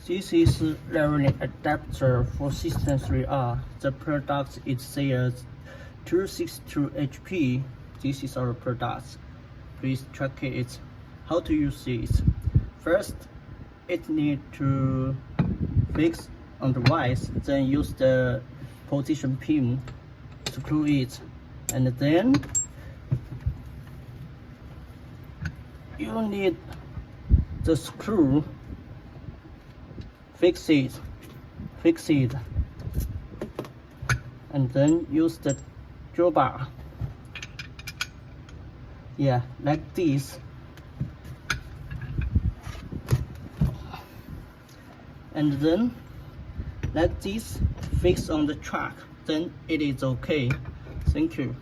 This is leveling adapter for system 3R. The product is CS262 HP. This is our product. Please check it. How to use it. First, it need to fix on the vise, then use the position pin, screw it, and then you need the screw, fix it, and then use the drawbar. Yeah, like this. And then like this, fix on the track, then it is okay. Thank you.